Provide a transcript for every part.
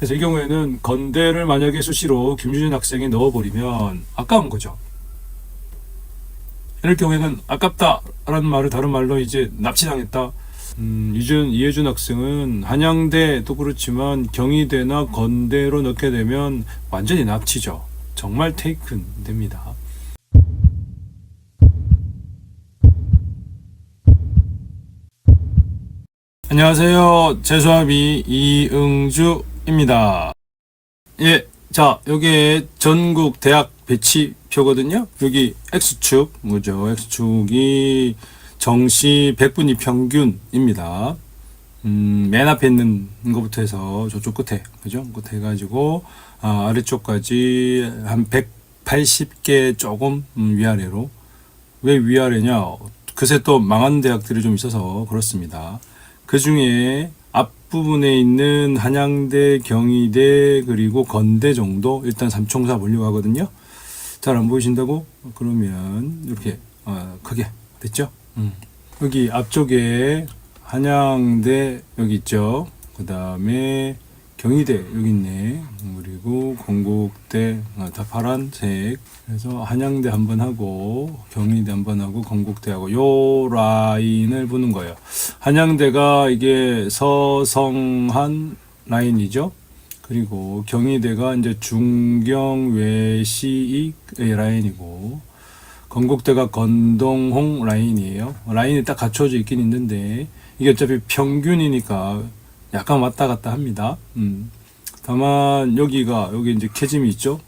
그래서 이 경우에는 건대를 만약에 수시로 김주진 학생이 넣어버리면 아까운 거죠. 이럴 경우에는 아깝다라는 말을 다른 말로 이제 납치당했다. 이해준 학생은 한양대도 그렇지만 경희대나 건대로 넣게 되면 완전히 납치죠. 정말 테이큰 됩니다. 안녕하세요. 재수합의 이응주입니다. 예, 자, 여기에 전국 대학 배치표거든요. 여기 X축, 뭐죠? X축이 정시 100분위 평균입니다. 맨 앞에 있는 것부터 해서 저쪽 끝에, 그죠? 끝에 해가지고, 아래쪽까지 한 180개 조금 위아래로. 왜 위아래냐? 그새 또 망한 대학들이 좀 있어서 그렇습니다. 그 중에 앞부분에 있는 한양대, 경희대, 그리고 건대 정도 일단 삼총사 보려고 하거든요. 잘 안 보이신다고? 그러면 이렇게 크게 됐죠? 여기 앞쪽에 한양대 여기 있죠. 그 다음에 경희대 여기 있네. 그리고 건국대 다 파란색. 그래서 한양대 한번 하고 경희대 한번 하고 건국대 하고 요 라인을 보는 거예요. 한양대가 이게 서성한 라인이죠. 그리고 경희대가 이제 중경 외시익 라인이고 건국대가 건동홍 라인이에요. 라인이 딱 갖춰져 있긴 있는데 이게 어차피 평균이니까 약간 왔다 갔다 합니다. 다만 여기 이제 캐짐이 있죠.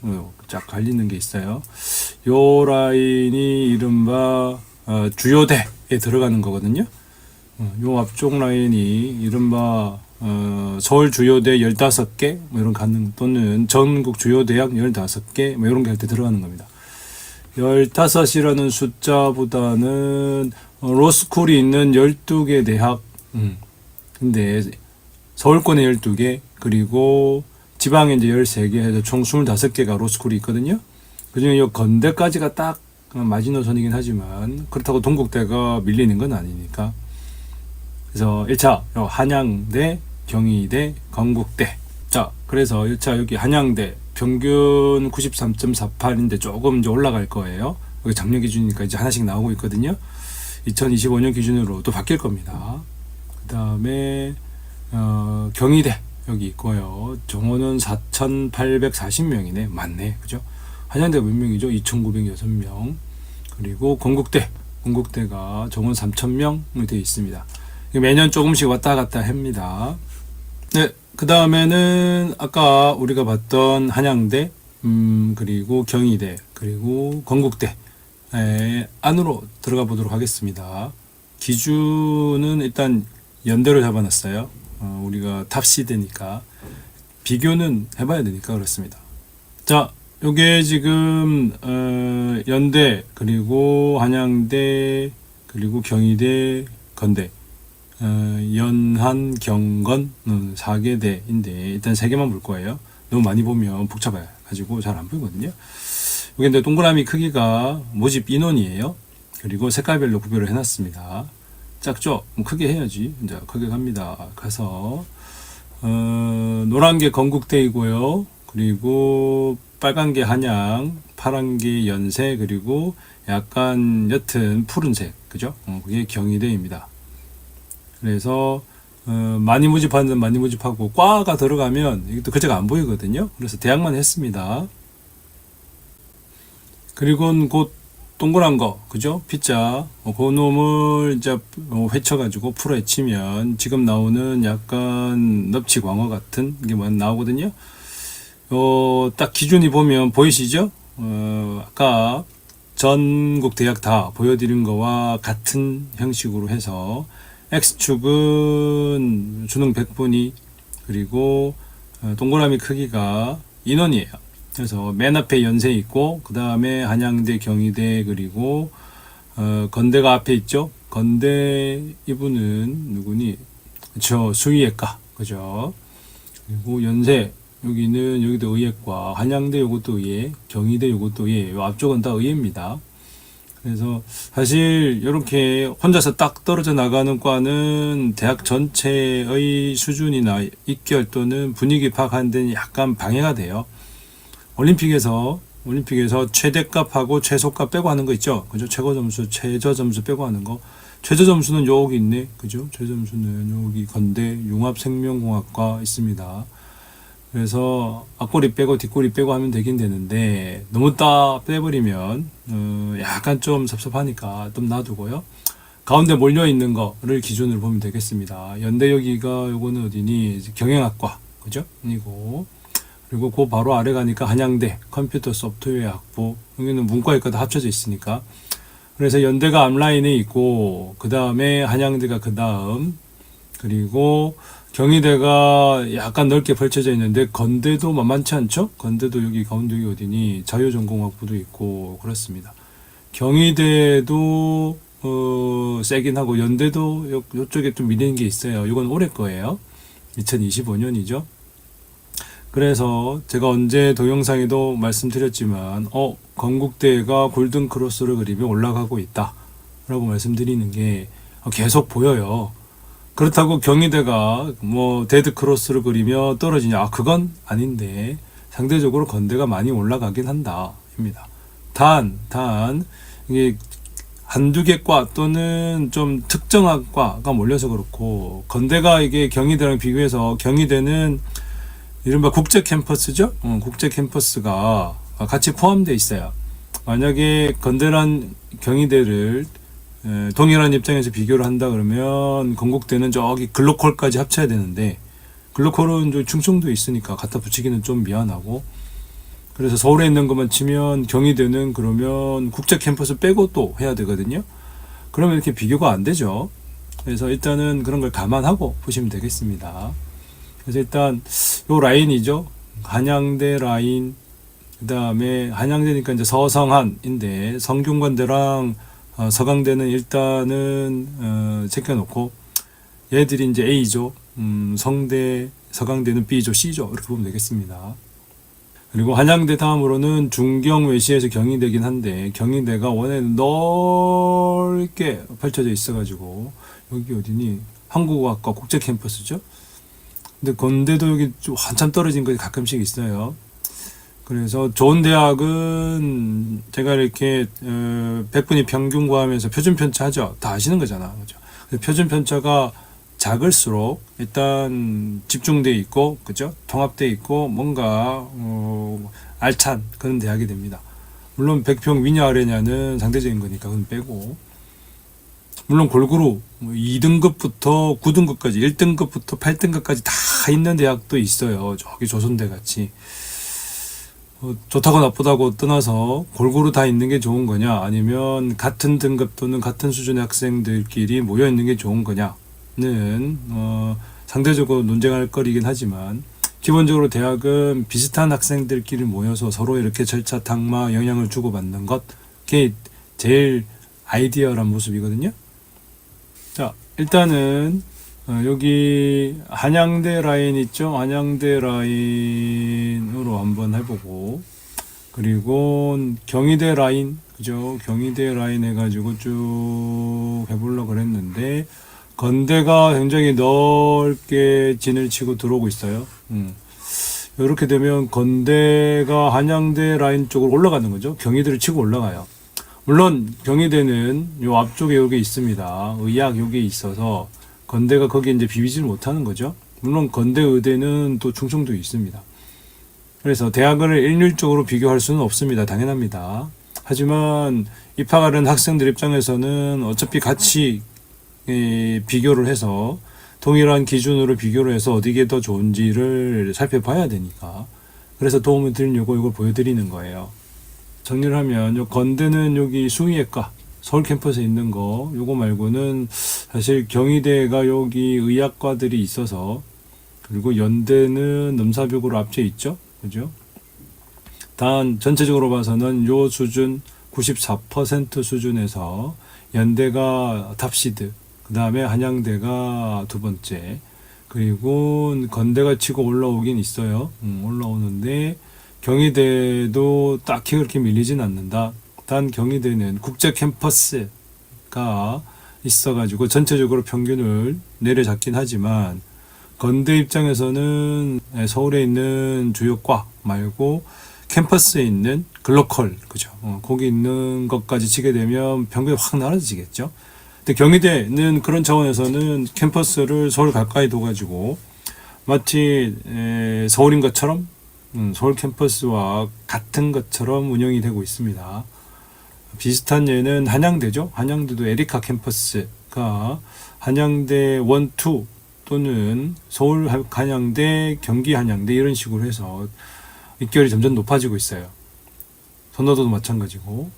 쫙 갈리는 게 있어요. 요 라인이 이른바 주요대에 들어가는 거거든요. 요 앞쪽 라인이 이른바 서울 주요대 15개 뭐 이런 가능 또는 전국 주요대학 15개 뭐 이런 게 할 때 들어가는 겁니다. 15이라는 숫자보다는 로스쿨이 있는 12개 대학 근데 서울권에 12개 그리고 지방에 이제 13개 해서 총 25개가 로스쿨이 있거든요. 그중에 이 건대까지가 딱 마지노선이긴 하지만 그렇다고 동국대가 밀리는 건 아니니까. 그래서 1차 한양대, 경희대, 건국대. 자, 그래서 1차 여기 한양대 평균 93.48인데 조금 이제 올라갈 거예요. 여기 작년 기준이니까 이제 하나씩 나오고 있거든요. 2025년 기준으로 또 바뀔 겁니다. 그 다음에 경희대 여기 있고요. 정원은 4,840명이네. 맞네. 그죠? 한양대가 몇 명이죠? 2,906명. 그리고 건국대가 정원 3,000명이 되어 있습니다. 매년 조금씩 왔다 갔다 합니다. 네. 그 다음에는 아까 우리가 봤던 한양대, 그리고 경희대, 그리고 건국대 안으로 들어가 보도록 하겠습니다. 기준은 일단 연대로 잡아놨어요. 우리가 탑시대니까 비교는 해봐야 되니까 그렇습니다. 자, 요게 지금 연대 그리고 한양대 그리고 경희대 건대 연한 경건 4개대인데 일단 3개만 볼 거예요. 너무 많이 보면 복잡해 가지고 잘 안 보이거든요. 여기 근데 동그라미 크기가 모집 인원이에요. 그리고 색깔별로 구별을 해놨습니다. 작죠? 크게 해야지. 이제 크게 갑니다. 가서 노란 게 건국대이고요. 그리고 빨간 게 한양, 파란 게 연세, 그리고 약간 옅은 푸른색, 그죠? 그게 경희대입니다. 그래서 많이 모집하는 데는 많이 모집하고 과가 들어가면 이것도 글자가 안 보이거든요. 그래서 대학만 했습니다. 그리고 곧 동그란 거, 그죠? P자, 그 놈을 이제 헤쳐가지고 풀어헤치면 지금 나오는 약간 넙치 광어 같은 게 나오거든요. 딱 기준이 보면 보이시죠? 아까 전국 대학 다 보여드린 거와 같은 형식으로 해서 X축은 수능 100분위 그리고 동그라미 크기가 인원이에요. 그래서 맨 앞에 연세 있고 그 다음에 한양대, 경희대 그리고 건대가 앞에 있죠. 건대 이분은 누구니? 저 수의학과 그죠? 그리고 연세 여기는 여기도 의예과, 한양대 요것도 의예, 경희대 요것도 의예. 요 앞쪽은 다 의예입니다. 그래서 사실 이렇게 혼자서 딱 떨어져 나가는 과는 대학 전체의 수준이나 입결 또는 분위기 파악하는 데는 약간 방해가 돼요. 올림픽에서 최대값하고 최소값 빼고 하는 거 있죠. 그죠? 최고 점수, 최저 점수 빼고 하는 거. 최저 점수는 여기 있네. 그죠? 최저 점수는 여기 건대 융합생명공학과 있습니다. 그래서 앞꼬리 빼고 뒷꼬리 빼고 하면 되긴 되는데 너무 딱 빼버리면 약간 좀 섭섭하니까 좀 놔두고요. 가운데 몰려 있는 거를 기준으로 보면 되겠습니다. 연대 여기가 요거는 어디니? 경영학과. 그죠? 이고 그리고 그 바로 아래 가니까 한양대 컴퓨터 소프트웨어 학부. 여기는 문과이과 다 합쳐져 있으니까. 그래서 연대가 앞라인에 있고 그 다음에 한양대가 그 다음 그리고 경희대가 약간 넓게 펼쳐져 있는데 건대도 만만치 않죠? 건대도 여기 가운데 여기 어디니? 자유전공학부도 있고 그렇습니다. 경희대도 세긴 하고 연대도 요쪽에 좀 밀리는 게 있어요. 이건 올해 거예요. 2025년이죠. 그래서 제가 언제 동영상에도 말씀드렸지만 건국대가 골든크로스를 그리며 올라가고 있다 라고 말씀드리는 게 계속 보여요. 그렇다고 경희대가 뭐 데드크로스를 그리며 떨어지냐? 그건 아닌데 상대적으로 건대가 많이 올라가긴 한다 입니다. 단 이게 한두 개 과 또는 좀 특정 학과가 몰려서 그렇고 건대가 이게 경희대랑 비교해서 경희대는 이른바 국제 캠퍼스죠? 국제 캠퍼스가 같이 포함되어 있어요. 만약에 건대랑 경희대를 동일한 입장에서 비교를 한다 그러면 건국대는 저기 글로컬까지 합쳐야 되는데 글로컬은 충청도에 있으니까 갖다 붙이기는 좀 미안하고 그래서 서울에 있는 것만 치면 경희대는 그러면 국제 캠퍼스 빼고 또 해야 되거든요. 그러면 이렇게 비교가 안 되죠. 그래서 일단은 그런 걸 감안하고 보시면 되겠습니다. 그래서 일단 요 라인이죠. 한양대 라인 그 다음에 한양대니까 이제 서성한인데 성균관대랑 서강대는 일단은 제껴놓고 얘들이 이제 A조, 성대, 서강대는 B조, C조 이렇게 보면 되겠습니다. 그리고 한양대 다음으로는 중경 외시에서 경희대긴 한데 경희대가 원래 넓게 펼쳐져 있어가지고 여기 어디니? 한국어학과 국제 캠퍼스죠. 근데 건대도 여기 좀 한참 떨어진 것이 가끔씩 있어요. 그래서 좋은 대학은 제가 이렇게 100분위 평균 구하면서 표준 편차 하죠. 다 아시는 거잖아. 그죠? 표준 편차가 작을수록 일단 집중돼 있고 그죠? 통합돼 있고 뭔가 알찬 그런 대학이 됩니다. 물론 100평 위냐 아래냐는 상대적인 거니까 그건 빼고 물론 골고루 2등급부터 9등급까지 1등급부터 8등급까지 다 있는 대학도 있어요. 저기 조선대 같이. 좋다고 나쁘다고 떠나서 골고루 다 있는 게 좋은 거냐 아니면 같은 등급 또는 같은 수준의 학생들끼리 모여 있는 게 좋은 거냐는 상대적으로 논쟁할 거리긴 하지만 기본적으로 대학은 비슷한 학생들끼리 모여서 서로 이렇게 절차 탁마 영향을 주고받는 것 그게 제일 아이디어란 모습이거든요. 자, 일단은 여기 한양대 라인 있죠? 한양대 라인으로 한번 해보고 그리고 경희대 라인 그죠? 경희대 라인 해가지고 쭉 해보려고 그랬는데 건대가 굉장히 넓게 진을 치고 들어오고 있어요. 이렇게 되면 건대가 한양대 라인 쪽으로 올라가는 거죠. 경희대를 치고 올라가요. 물론 경희대는 요 앞쪽에 여기 있습니다. 의학 여기에 있어서 건대가 거기에 이제 비비지를 못하는 거죠. 물론 건대 의대는 또 충청도에 있습니다. 그래서 대학을 일률적으로 비교할 수는 없습니다. 당연합니다. 하지만 입학하는 학생들 입장에서는 어차피 같이 비교를 해서 동일한 기준으로 비교를 해서 어디게 더 좋은지를 살펴봐야 되니까 그래서 도움을 드리려고 이걸 보여드리는 거예요. 정리를 하면 요 건대는 여기 숭의외과 서울 캠퍼스에 있는 거 요거 말고는 사실 경희대가 여기 의학과들이 있어서 그리고 연대는 넘사벽으로 앞에 있죠. 그죠? 단 전체적으로 봐서는 요 수준 94% 수준에서 연대가 탑시드 그 다음에 한양대가 두 번째 그리고 건대가 치고 올라오긴 있어요. 올라오는데 경희대도 딱히 그렇게 밀리진 않는다. 단 경희대는 국제 캠퍼스가 있어가지고 전체적으로 평균을 내려잡긴 하지만 건대 입장에서는 서울에 있는 주요과 말고 캠퍼스에 있는 글로컬, 그죠? 거기 있는 것까지 치게 되면 평균이 확 나눠지겠죠. 근데 경희대는 그런 차원에서는 캠퍼스를 서울 가까이 둬가지고 마치 서울인 것처럼 서울 캠퍼스와 같은 것처럼 운영이 되고 있습니다. 비슷한 예는 한양대죠. 한양대도 에리카 캠퍼스가 한양대 1, 2 또는 서울 한양대, 경기 한양대 이런 식으로 해서 입결이 점점 높아지고 있어요. 선호도도 마찬가지고.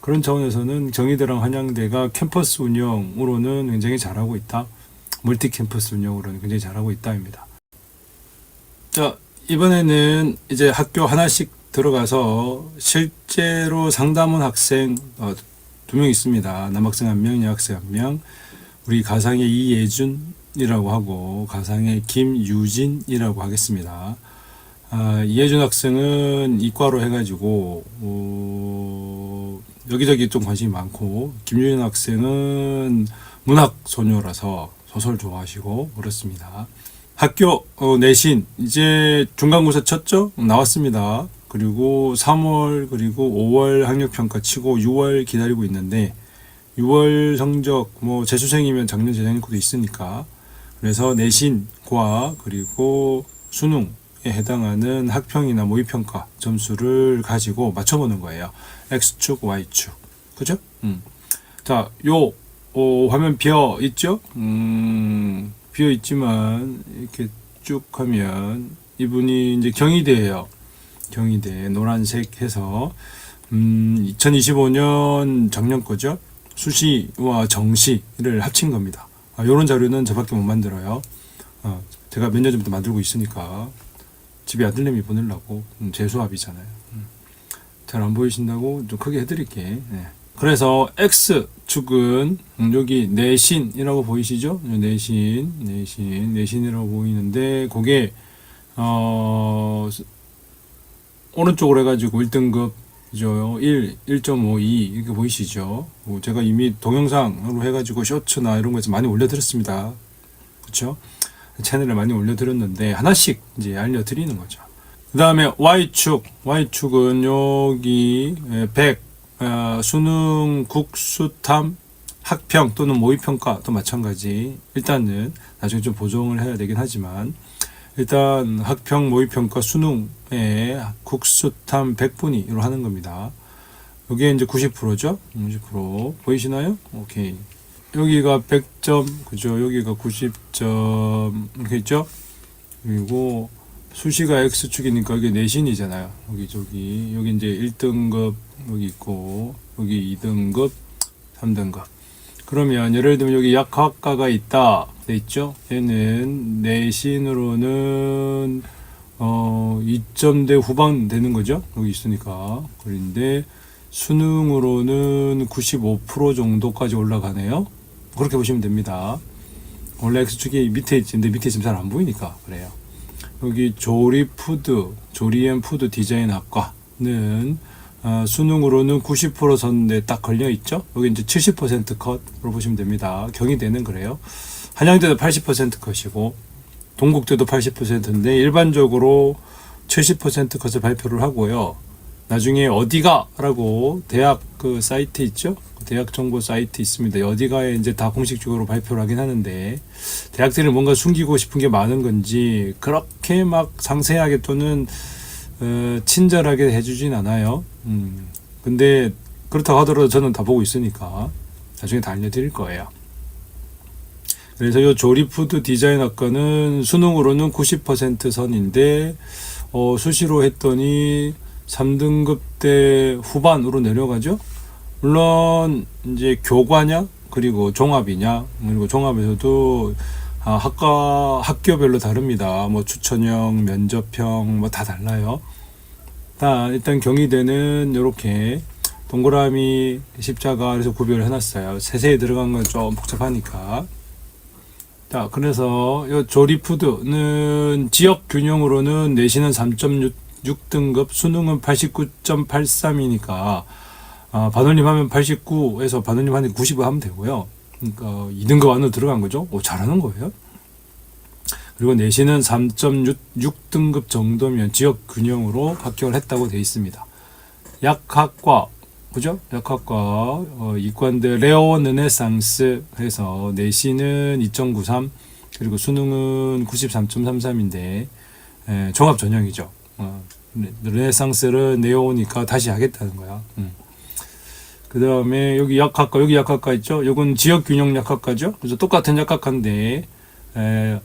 그런 차원에서는 경희대랑 한양대가 캠퍼스 운영으로는 굉장히 잘하고 있다. 멀티 캠퍼스 운영으로는 굉장히 잘하고 있다입니다. 자, 이번에는 이제 학교 하나씩 들어가서 실제로 상담원 학생 2명 있습니다. 남학생 1명, 여학생 1명. 우리 가상의 이예준이라고 하고 가상의 김유진이라고 하겠습니다. 이예준 학생은 이과로 해가지고 여기저기 좀 관심이 많고, 김유진 학생은 문학 소녀라서 소설 좋아하시고 그렇습니다. 학교 내신 이제 중간고사 쳤죠? 나왔습니다. 그리고 3월 그리고 5월 학력평가 치고 6월 기다리고 있는데 6월 성적 뭐 재수생이면 작년 재작년 것도 있으니까, 그래서 내신과 그리고 수능에 해당하는 학평이나 모의평가 점수를 가지고 맞춰보는 거예요. X축, Y축. 그죠? 자, 요 화면 비어 있죠? 비어 있지만 이렇게 쭉 하면 이분이 이제 경희대예요. 경희대 노란색 해서 2025년 작년 거죠. 수시와 정시를 합친 겁니다. 이런 자료는 저밖에 못 만들어요. 제가 몇 년 전부터 만들고 있으니까 집에 아들내미 보내려고. 제 수업이잖아요. 잘 안 보이신다고 좀 크게 해드릴게. 네. 그래서 X축은 여기 내신이라고 보이시죠? 내신이라고 보이는데 그게 오른쪽으로 해가지고 1등급 1.52 이렇게 보이시죠? 제가 이미 동영상으로 해가지고 쇼츠나 이런 거에서 많이 올려드렸습니다. 그렇죠? 채널에 많이 올려드렸는데 하나씩 이제 알려드리는 거죠. 그 다음에 Y축은 여기 100 수능 국수탐 학평 또는 모의평가도 마찬가지. 일단은 나중에 좀 보정을 해야 되긴 하지만 일단 학평, 모의평가, 수능에 국수탐 100분위로 하는 겁니다. 여기에 이제 90%죠? 90% 보이시나요? 오케이. 여기가 100점, 그죠? 여기가 90점 이렇게 있죠? 그리고 수시가 X축이니까 이게 내신이잖아요. 여기 이제 1등급 여기 있고 여기 2등급, 3등급. 그러면 예를 들면 여기 약학과가 있다 돼 있죠? 얘는 내신으로는 2점대 후반 되는 거죠? 여기 있으니까. 그런데 수능으로는 95% 정도까지 올라가네요. 그렇게 보시면 됩니다. 원래 X축이 밑에 있는데 밑에 있으면 잘 안 보이니까 그래요. 여기 조리앤푸드 디자인학과는 수능으로는 90% 선에 딱 걸려 있죠. 여기 이제 70% 컷으로 보시면 됩니다. 경희대는 그래요. 한양대도 80% 컷이고 동국대도 80%인데 일반적으로 70% 컷을 발표를 하고요. 나중에 어디가라고 대학 그 사이트 있죠? 대학 정보 사이트 있습니다. 어디가에 이제 다 공식적으로 발표를 하긴 하는데 대학들이 뭔가 숨기고 싶은 게 많은 건지 그렇게 막 상세하게 또는 친절하게 해주진 않아요. 근데 그렇다고 하더라도 저는 다 보고 있으니까 나중에 다 알려드릴 거예요. 그래서 이 조리푸드 디자인학과는 수능으로는 90% 선인데 수시로 했더니 3등급 때 후반으로 내려가죠. 물론 이제 교과냐 그리고 종합이냐, 그리고 종합에서도 학교별로 다릅니다. 뭐 추천형, 면접형 뭐 다 달라요. 일단 경희대는 이렇게 동그라미, 십자가 그래서 구별을 해놨어요. 세세히 들어간 건 좀 복잡하니까. 자, 그래서 이 조리푸드는 지역 균형으로는 내신은 3.6등급, 수능은 89.83이니까 반올림 하면 89에서 반올림 하는 90을 하면 되고요. 그러니까 2등급 안으로 들어간 거죠. 잘하는 거예요. 그리고 내신은 3.6등급 정도면 지역 균형으로 합격을 했다고 되어 있습니다. 약학과, 그죠? 약학과, 이과인데 레오 르네상스 해서 내신은 2.93, 그리고 수능은 93.33인데, 종합 전형이죠. 르네상스를 내어오니까 다시 하겠다는 거야. 그 다음에 여기 약학과 있죠? 요건 지역균형 약학과죠? 그래서 똑같은 약학과인데,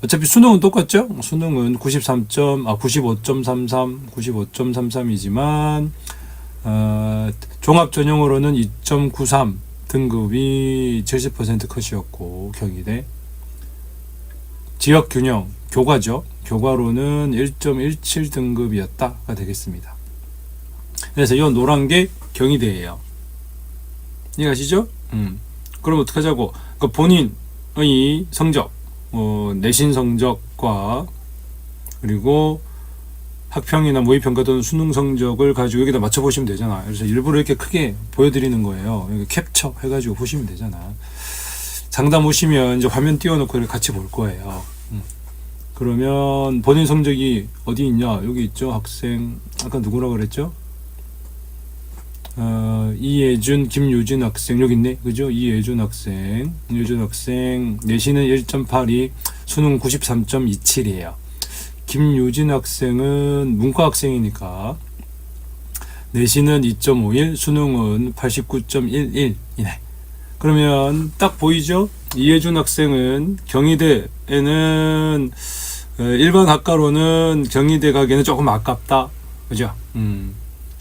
어차피 수능은 똑같죠? 수능은 95.33이지만, 종합 전형으로는 2.93 등급이 70% 컷이었고, 경희대. 지역균형, 교과죠? 교과로는 1.17 등급이었다가 되겠습니다. 그래서 이 노란 게 경희대예요. 이해가시죠? 그럼 어떻게 하자고? 그러니까 본인의 성적, 내신 성적과 그리고 학평이나 모의평가 또는 수능 성적을 가지고 여기다 맞춰보시면 되잖아. 그래서 일부러 이렇게 크게 보여드리는 거예요. 캡처 해가지고 보시면 되잖아. 상담 오시면 이제 화면 띄워놓고 같이 볼 거예요. 그러면 본인 성적이 어디 있냐? 여기 있죠. 학생 아까 누구라고 그랬죠? 이예준, 김유진 학생 여기 있네. 그죠? 이예준 학생 내신은 1.82, 수능 93.27이에요. 김유진 학생은 문과 학생이니까 내신은 2.51, 수능은 89.11이네. 그러면 딱 보이죠? 이예준 학생은 경희대에는 일반 학과로는 경희대 가기에는 조금 아깝다. 그죠?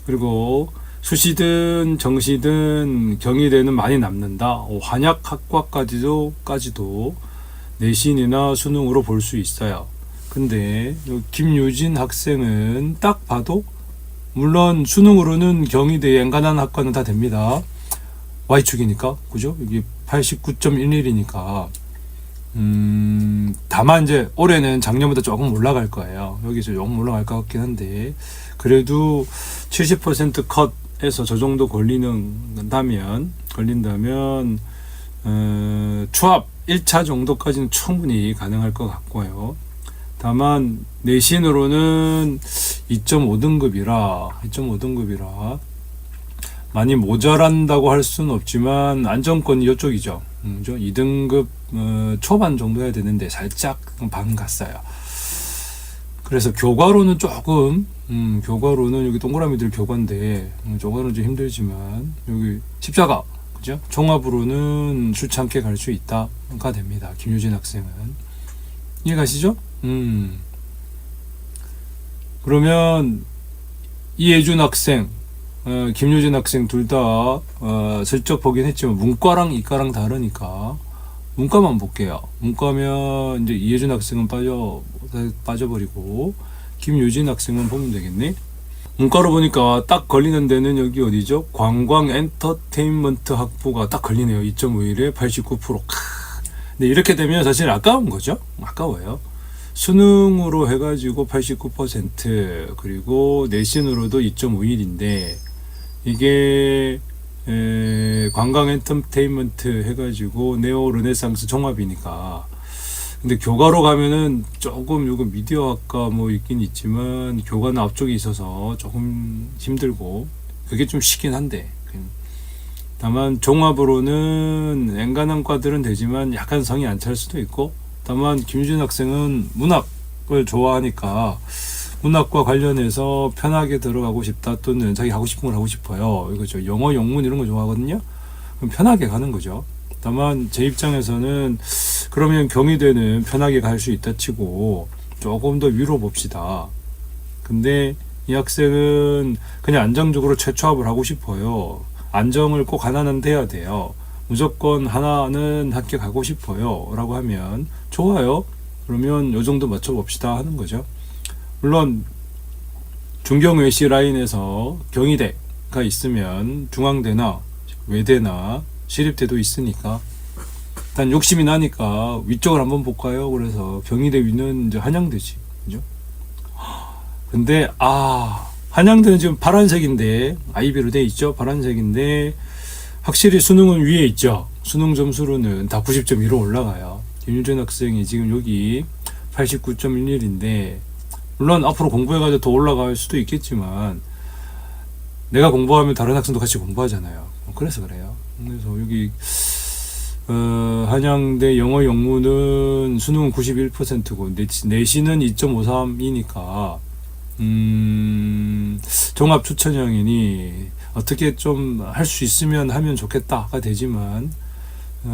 그리고 수시든 정시든 경희대는 많이 남는다. 한약학과까지도 내신이나 수능으로 볼 수 있어요. 근데 김유진 학생은 딱 봐도 물론 수능으로는 경희대 엔간한 학과는 다 됩니다. Y축이니까 그죠? 여기 89.11이니까 다만 이제 올해는 작년보다 조금 올라갈 거예요. 여기서 조금 올라갈 것 같긴 한데 그래도 70% 컷에서 저 정도 걸린다면 추합 1차 정도까지는 충분히 가능할 것 같고요. 다만 내신으로는 2.5등급이라 많이 모자란다고 할 수는 없지만 안정권이 이쪽이죠. 2등급 초반 정도 해야 되는데 살짝 반 갔어요. 그래서 교과로는 조금 교과로는 여기 동그라미들 교과인데 교과로는 좀 힘들지만 여기 십자가 그죠? 종합으로는 술참게 갈 수 있다가 됩니다. 김유진 학생은 이해 가시죠? 그러면 이예준 학생, 김유진 학생 둘 다 슬쩍 보긴 했지만 문과랑 이과랑 다르니까 문과만 볼게요. 문과면 이제 이예준 학생은 빠져버리고 김유진 학생은 보면 되겠네. 문과로 보니까 딱 걸리는 데는 여기 어디죠? 관광 엔터테인먼트 학부가 딱 걸리네요. 2.51에 89%. 근데 이렇게 되면 사실 아까운 거죠. 아까워요. 수능으로 해가지고 89% 그리고 내신으로도 2.51인데 이게 관광 엔터테인먼트 해가지고 네오 르네상스 종합이니까 근데 교과로 가면은 조금 요거 미디어학과 뭐 있긴 있지만 교과는 앞쪽에 있어서 조금 힘들고 그게 좀 쉽긴 한데 다만 종합으로는 엔간한 과들은 되지만 약간 성이 안 찰 수도 있고 다만 김유진 학생은 문학을 좋아하니까 문학과 관련해서 편하게 들어가고 싶다 또는 자기 하고 싶은 걸 하고 싶어요. 이거죠. 영어, 영문 이런 거 좋아하거든요. 그럼 편하게 가는 거죠. 다만 제 입장에서는 그러면 경희대는 편하게 갈 수 있다 치고 조금 더 위로 봅시다. 근데 이 학생은 그냥 안정적으로 최초합을 하고 싶어요. 안정을 꼭 하나는 돼야 돼요. 무조건 하나는 합격하고 싶어요 라고 하면 좋아요. 그러면 요 정도 맞춰봅시다 하는 거죠. 물론 중경외시 라인에서 경희대가 있으면 중앙대나 외대나 시립대도 있으니까 일단 욕심이 나니까 위쪽을 한번 볼까요? 그래서 경희대 위는 이제 한양대지 그죠? 근데 한양대는 지금 파란색인데 IB로 돼 있죠. 파란색인데 확실히 수능은 위에 있죠. 수능 점수로는 다 90.1로 올라가요. 김유진 학생이 지금 여기 89.11인데 물론 앞으로 공부해가지고 더 올라갈 수도 있겠지만 내가 공부하면 다른 학생도 같이 공부하잖아요. 그래서 그래요. 그래서 여기 한양대 영어 영문은 수능은 91%고 내신은 2.53이니까 종합 추천형이니 어떻게 좀 할 수 있으면 하면 좋겠다가 되지만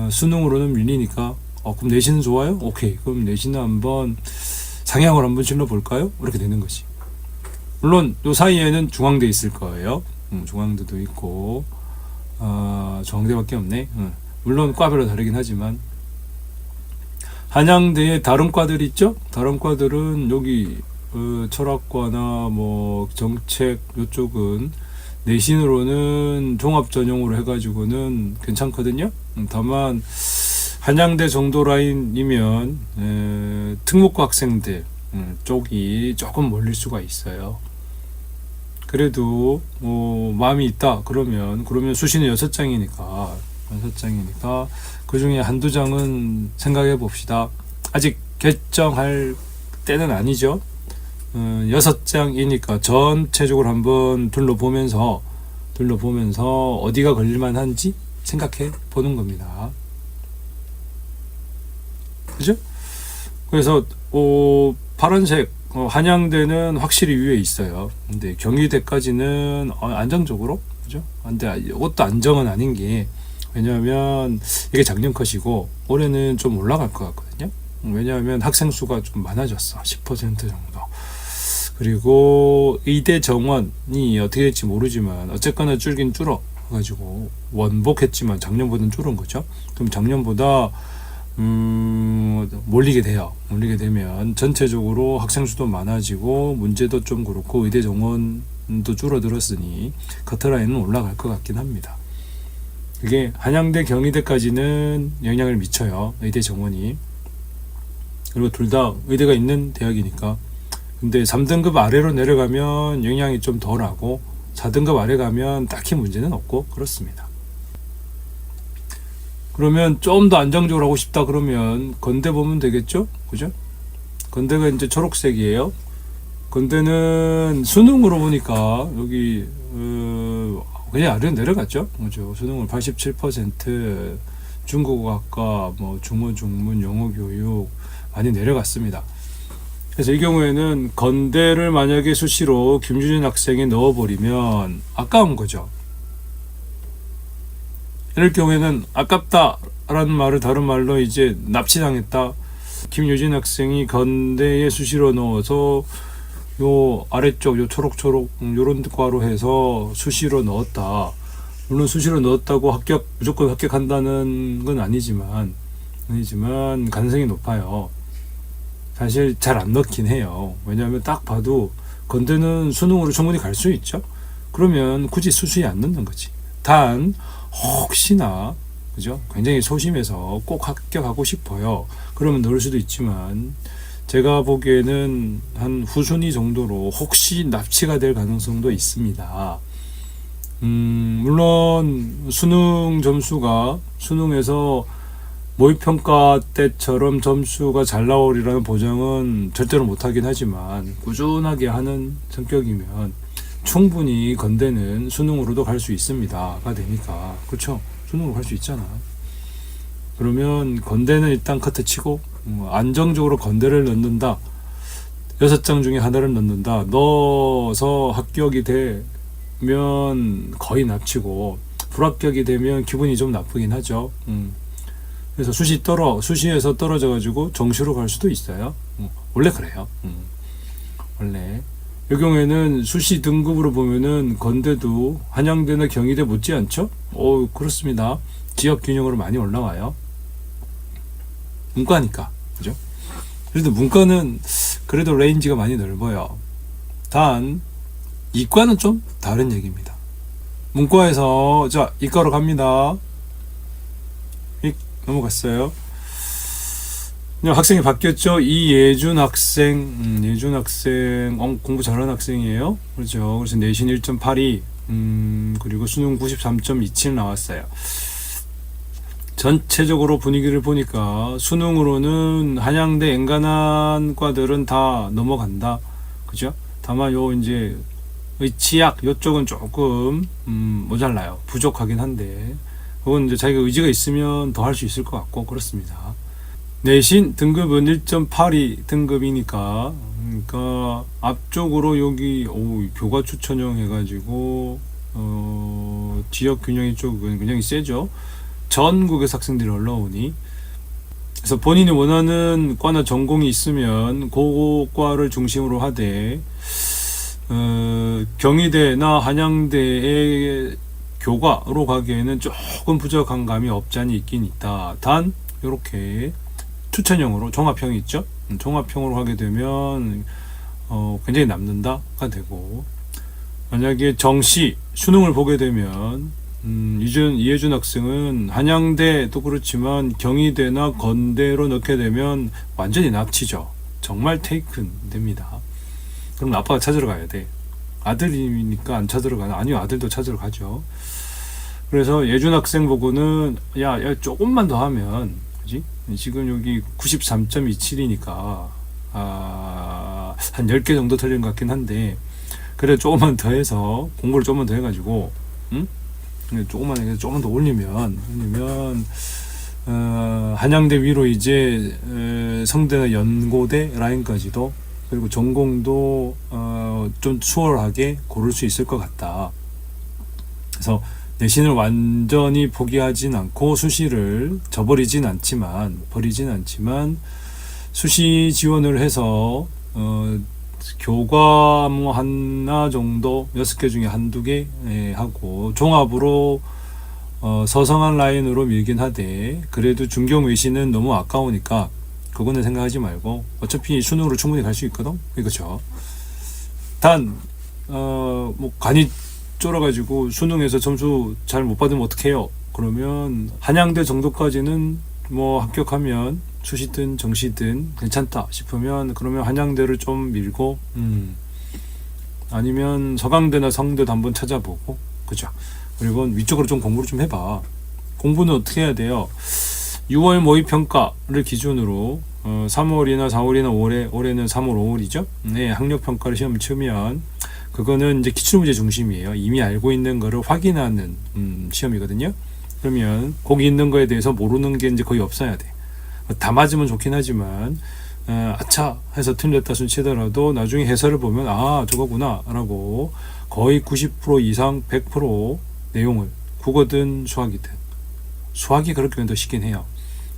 수능으로는 밀리니까 그럼 내신은 좋아요? 오케이. 그럼 내신은 한번 상향을 한번 질러볼까요? 이렇게 되는 거지. 물론 요 사이에는 중앙대 있을 거예요. 중앙대도 있고 중앙대밖에 없네. 물론 과별로 다르긴 하지만 한양대에 다른 과들 있죠? 다른 과들은 여기 철학과나 뭐 정책 요쪽은 내신으로는 종합 전형으로 해가지고는 괜찮거든요. 다만 한양대 정도 라인이면 특목고 학생들 쪽이 조금 몰릴 수가 있어요. 그래도 마음이 있다 그러면 수시는 6장이니까 그 중에 한두 장은 생각해 봅시다. 아직 결정할 때는 아니죠. 6장이니까 전체적으로 한번 둘러보면서 어디가 걸릴만한지 생각해 보는 겁니다. 그죠? 그래서 파란색 한양대는 확실히 위에 있어요. 근데 경희대까지는 안정적으로, 그죠? 근데 이것도 안정은 아닌 게 왜냐하면 이게 작년 컷이고 올해는 좀 올라갈 것 같거든요. 왜냐하면 학생 수가 좀 많아졌어. 10% 정도. 그리고 의대 정원이 어떻게 될지 모르지만 어쨌거나 줄긴 줄어 가지고 원복했지만 작년보다는 줄은 거죠. 그럼 작년보다 몰리게 되면 전체적으로 학생 수도 많아지고 문제도 좀 그렇고 의대 정원도 줄어들었으니 커트라인은 올라갈 것 같긴 합니다. 그게 한양대 경희대까지는 영향을 미쳐요. 의대 정원이. 그리고 둘 다 의대가 있는 대학이니까. 근데 3등급 아래로 내려가면 영향이 좀 덜하고 4등급 아래 가면 딱히 문제는 없고 그렇습니다. 그러면 좀 더 안정적으로 하고 싶다 그러면 건대 보면 되겠죠? 그죠? 건대가 이제 초록색이에요. 건대는 수능으로 보니까 여기 그냥 아래로 내려갔죠? 그죠? 수능은 87%, 중국어학과, 뭐 중어, 중문, 영어 교육 많이 내려갔습니다. 그래서 이 경우에는 건대를 만약에 수시로 김유진 학생이 넣어버리면 아까운 거죠. 이럴 경우에는 아깝다라는 말을 다른 말로 이제 납치당했다. 김유진 학생이 건대에 수시로 넣어서 요 아래쪽 요 초록초록 요런 과로 해서 수시로 넣었다. 물론 수시로 넣었다고 무조건 합격한다는 건 아니지만 가능성이 높아요. 사실 잘 안 넣긴 해요. 왜냐하면 딱 봐도 건대는 수능으로 충분히 갈 수 있죠. 그러면 굳이 수시에 안 넣는 거지. 단 혹시나 그죠? 굉장히 소심해서 꼭 합격하고 싶어요. 그러면 넣을 수도 있지만 제가 보기에는 한 후순위 정도로 혹시 납치가 될 가능성도 있습니다. 물론 수능 점수가 수능에서 모의평가 때처럼 점수가 잘 나오리라는 보장은 절대로 못하긴 하지만 꾸준하게 하는 성격이면 충분히 건대는 수능으로도 갈 수 있습니다가 되니까 그렇죠? 수능으로 갈 수 있잖아. 그러면 건대는 일단 커트 치고 안정적으로 건대를 넣는다. 6장 중에 하나를 넣는다. 넣어서 합격이 되면 거의 납치고 불합격이 되면 기분이 좀 나쁘긴 하죠. 그래서 수시에서 떨어져가지고 정시로 갈 수도 있어요. 원래 그래요. 원래. 이 경우에는 수시 등급으로 보면은 건대도 한양대나 경희대 못지않죠? 그렇습니다. 지역 균형으로 많이 올라와요. 문과니까. 그죠? 그래도 문과는 그래도 레인지가 많이 넓어요. 단, 이과는 좀 다른 얘기입니다. 문과에서, 이과로 갑니다. 넘어갔어요. 그냥 학생이 바뀌었죠. 이예준 학생, 예준 학생, 공부 잘하는 학생이에요. 그렇죠. 그래서 내신 1.82, 그리고 수능 93.27 나왔어요. 전체적으로 분위기를 보니까 수능으로는 한양대 엔간한 과들은 다 넘어간다. 그죠? 다만 요 이제 의치학 요쪽은 조금 모자라요. 부족하긴 한데 그건 이제 자기가 의지가 있으면 더 할 수 있을 것 같고 그렇습니다. 내신 등급은 1.82 등급이니까 그러니까 앞쪽으로 여기 교과 추천형 해가지고 지역 균형이 쪽은 굉장히 세죠. 전국에서 학생들이 올라오니 그래서 본인이 원하는 과나 전공이 있으면 그 과를 중심으로 하되 경희대나 한양대의 교과로 가기에는 조금 부족한 감이 없지 않아 있긴 있다. 단 이렇게 추천형으로 종합형이 있죠. 종합형으로 하게 되면 굉장히 남는다가 되고 만약에 정시 수능을 보게 되면 이예준 학생은 한양대도 그렇지만 경희대나 건대로 넣게 되면 완전히 납치죠. 정말 테이큰 됩니다. 그럼 아빠가 찾으러 가야 돼. 아들이니까 안 찾으러 가나? 아니요, 아들도 찾으러 가죠. 그래서 예준 학생 보고는 야 조금만 더 하면 그지? 지금 여기 93.27이니까 한 10개 정도 틀린 것 같긴 한데 그래 조금만 더 해서 공부를 조금만 더 해가지고 조금만 더 올리면 한양대 위로 이제 성대나 연고대 라인까지도 그리고 전공도 좀 수월하게 고를 수 있을 것 같다. 그래서 내신을 완전히 포기하진 않고 수시를 버리진 않지만 수시 지원을 해서 교과 뭐 하나 정도 6개 중에 한두 개 하고 종합으로 서성한 라인으로 밀긴 하되 그래도 중경 외신은 너무 아까우니까 그거는 생각하지 말고 어차피 수능으로 충분히 갈 수 있거든. 그렇죠. 단 뭐 간이 쫄아가지고 수능에서 점수 잘 못 받으면 어떡해요? 그러면 한양대 정도까지는 뭐 합격하면 수시든 정시든 괜찮다 싶으면 그러면 한양대를 좀 밀고 아니면 서강대나 성대도 한번 찾아보고 그죠? 그리고 위쪽으로 좀 공부를 좀 해봐. 공부는 어떻게 해야 돼요? 6월 모의평가를 기준으로 3월이나 4월이나 5월, 올해는 3월, 5월이죠? 네, 학력평가를 시험 치면 그거는 이제 기출문제 중심이에요. 이미 알고 있는 거를 확인하는 시험이거든요. 그러면 거기 있는 거에 대해서 모르는 게 이제 거의 없어야 돼. 다 맞으면 좋긴 하지만 아차 해서 틀렸다 손치더라도 나중에 해설을 보면 저거구나 라고 거의 90% 이상 100% 내용을 국어든 수학이든 수학이 그렇게 더 쉽긴 해요.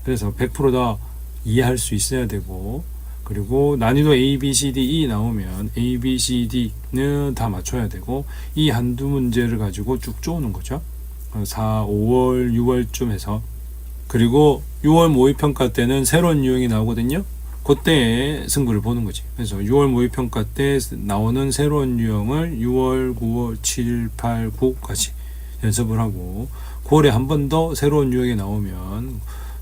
그래서 100% 다 이해할 수 있어야 되고 그리고 난이도 A, B, C, D, E 나오면 A, B, C, D는 다 맞춰야 되고 이 한두 문제를 가지고 쭉 쪼는 거죠. 4, 5월, 6월쯤 해서 그리고 6월 모의평가 때는 새로운 유형이 나오거든요. 그때 승부를 보는 거지. 그래서 6월 모의평가 때 나오는 새로운 유형을 6월, 9월, 7, 8, 9까지 연습을 하고 9월에 한 번 더 새로운 유형이 나오면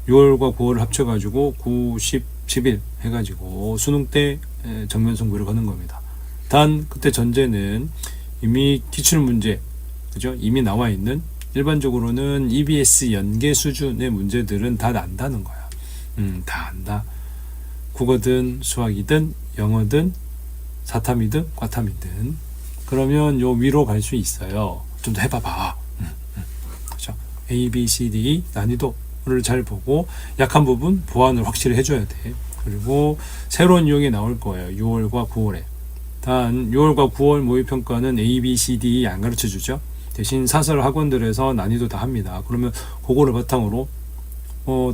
6월과 9월을 합쳐가지고 9, 10, 11 해가지고 수능 때 정면 승부를 거는 겁니다. 단 그때 전제는 이미 기출문제 그죠? 이미 나와 있는 일반적으로는 EBS 연계 수준의 문제들은 다 안다는 거야. 다 안다. 국어든 수학이든 영어든 사탐이든 과탐이든 그러면 요 위로 갈 수 있어요. 좀 더 해봐봐. 그죠? A, B, C, D 난이도를 잘 보고 약한 부분 보완을 확실히 해줘야 돼. 그리고 새로운 유형이 나올 거예요. 6월과 9월에. 단 6월과 9월 모의평가는 A, B, C, D 안 가르쳐주죠. 대신 사설 학원들에서 난이도 다 합니다. 그러면 그거를 바탕으로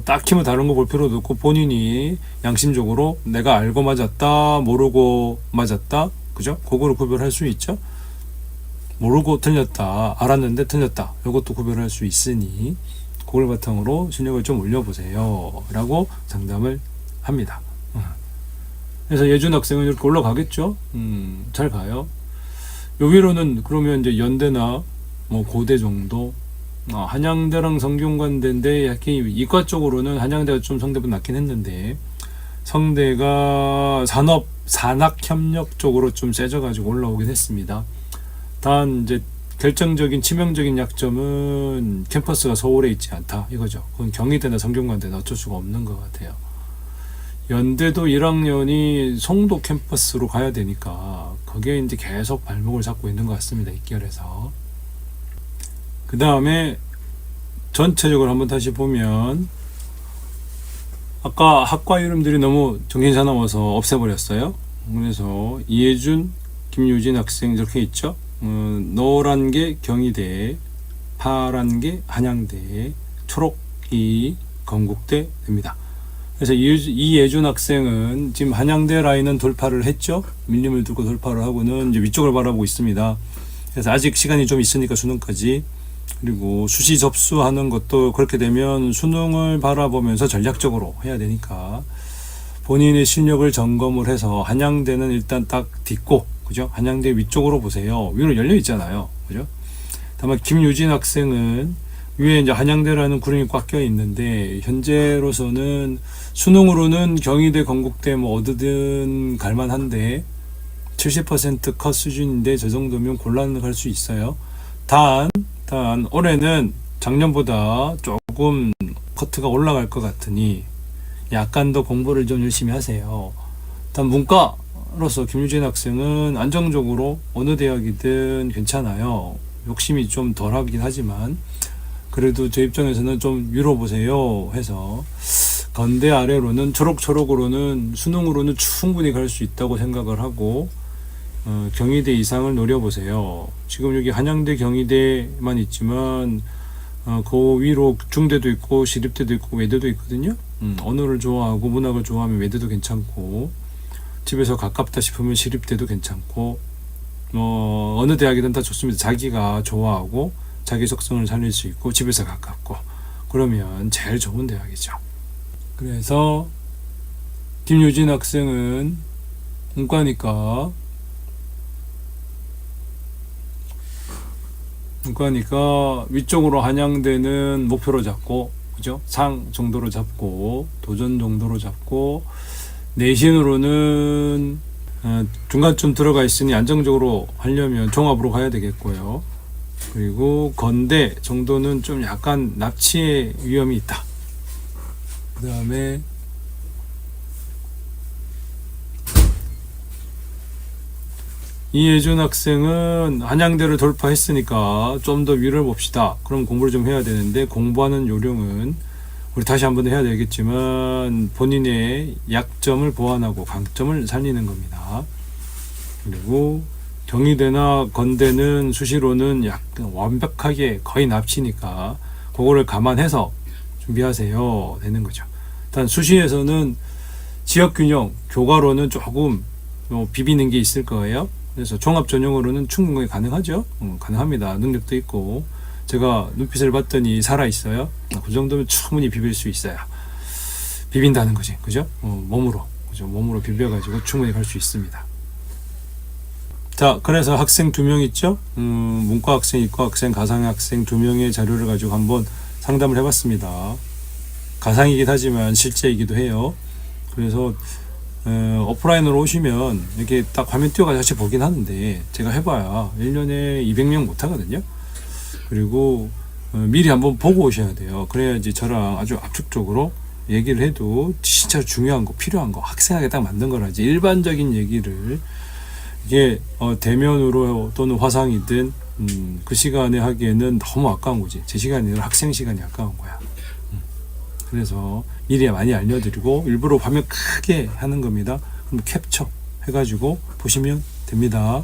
딱히 뭐 다른 거 볼 필요도 없고 본인이 양심적으로 내가 알고 맞았다 모르고 맞았다 그죠? 그거를 구별할 수 있죠. 모르고 틀렸다 알았는데 틀렸다 이것도 구별할 수 있으니 그걸 바탕으로 실력을 좀 올려보세요 라고 상담을 합니다. 그래서 예준 학생은 이렇게 올라가겠죠. 잘 가요. 요 위로는 그러면 이제 연대나 뭐 고대 정도 한양대랑 성균관대인데 이과 쪽으로는 한양대가 좀 성대보다 낫긴 했는데 성대가 산학협력 쪽으로 좀 세져가지고 올라오긴 했습니다. 단 이제 결정적인 치명적인 약점은 캠퍼스가 서울에 있지 않다 이거죠. 그건 경희대나 성균관대는 어쩔 수가 없는 것 같아요. 연대도 1학년이 송도 캠퍼스로 가야 되니까 거기에 이제 계속 발목을 잡고 있는 것 같습니다. 입결에서. 그 다음에 전체적으로 한번 다시 보면 아까 학과 이름들이 너무 정신사나워서 없애버렸어요. 그래서 이해준, 김유진 학생 이렇게 있죠. 노란 게 경희대, 파란 게 한양대, 초록이 건국대입니다. 그래서 이예준 학생은 지금 한양대 라인은 돌파를 했죠. 밀림을 두고 돌파를 하고는 이제 위쪽을 바라보고 있습니다. 그래서 아직 시간이 좀 있으니까 수능까지. 그리고 수시 접수하는 것도 그렇게 되면 수능을 바라보면서 전략적으로 해야 되니까 본인의 실력을 점검을 해서 한양대는 일단 딱 딛고, 그죠? 한양대 위쪽으로 보세요. 위로 열려 있잖아요. 그죠? 다만 김유진 학생은 위에 이제 한양대라는 구름이 꽉 껴 있는데 현재로서는 수능으로는 경희대, 건국대 뭐 어디든 갈만한데 70% 컷 수준인데 저 정도면 곤란할 수 있어요. 단 올해는 작년보다 조금 커트가 올라갈 것 같으니 약간 더 공부를 좀 열심히 하세요. 단 문과로서 김유진 학생은 안정적으로 어느 대학이든 괜찮아요. 욕심이 좀 덜하긴 하지만 그래도 제 입장에서는 좀 위로 보세요 해서 건대 아래로는 초록초록으로는 수능으로는 충분히 갈 수 있다고 생각을 하고 경희대 이상을 노려보세요. 지금 여기 한양대 경희대만 있지만 그 위로 중대도 있고 시립대도 있고 외대도 있거든요. 언어를 좋아하고 문학을 좋아하면 외대도 괜찮고 집에서 가깝다 싶으면 시립대도 괜찮고 어느 대학이든 다 좋습니다. 자기가 좋아하고 자기 속성을 살릴 수 있고 집에서 가깝고 그러면 제일 좋은 대학이죠. 그래서 김유진 학생은 문과니까 위쪽으로 한양대는 목표로 잡고, 그죠? 상 정도로 잡고 도전 정도로 잡고 내신으로는 중간쯤 들어가 있으니 안정적으로 하려면 종합으로 가야 되겠고요. 그리고 건대 정도는 좀 약간 납치의 위험이 있다. 그 다음에 이예준 학생은 한양대를 돌파했으니까 좀 더 위를 봅시다. 그럼 공부를 좀 해야 되는데 공부하는 요령은 우리 다시 한번 해야 되겠지만 본인의 약점을 보완하고 강점을 살리는 겁니다. 그리고 경희대나 건대는 수시로는 약간 완벽하게 거의 납치니까 그거를 감안해서 준비하세요 되는 거죠. 일단 수시에서는 지역균형, 교과로는 조금 비비는 게 있을 거예요. 그래서 종합 전형으로는 충분히 가능하죠. 가능합니다. 능력도 있고 제가 눈빛을 봤더니 살아있어요. 그 정도면 충분히 비빌 수 있어요. 비빈다는 거지, 그죠? 몸으로, 그죠? 몸으로 비벼가지고 충분히 갈 수 있습니다. 자, 그래서 학생 2명 있죠? 문과 학생, 이과 학생, 가상 학생 2명의 자료를 가지고 한번 상담을 해봤습니다. 가상이긴 하지만 실제이기도 해요. 그래서 오프라인으로 오시면 이렇게 딱 화면 띄워가지고 같이 보긴 하는데 제가 해봐야 1년에 200명 못 하거든요. 그리고 미리 한번 보고 오셔야 돼요. 그래야지 저랑 아주 압축적으로 얘기를 해도 진짜 중요한 거, 필요한 거, 학생에게 딱 맞는 거라지 일반적인 얘기를 이게 대면으로 또는 화상이든 그 시간에 하기에는 너무 아까운 거지. 제 시간이 아니라 학생 시간이 아까운 거야. 그래서 미리 많이 알려드리고 일부러 화면 크게 하는 겁니다. 그럼 캡처 해가지고 보시면 됩니다.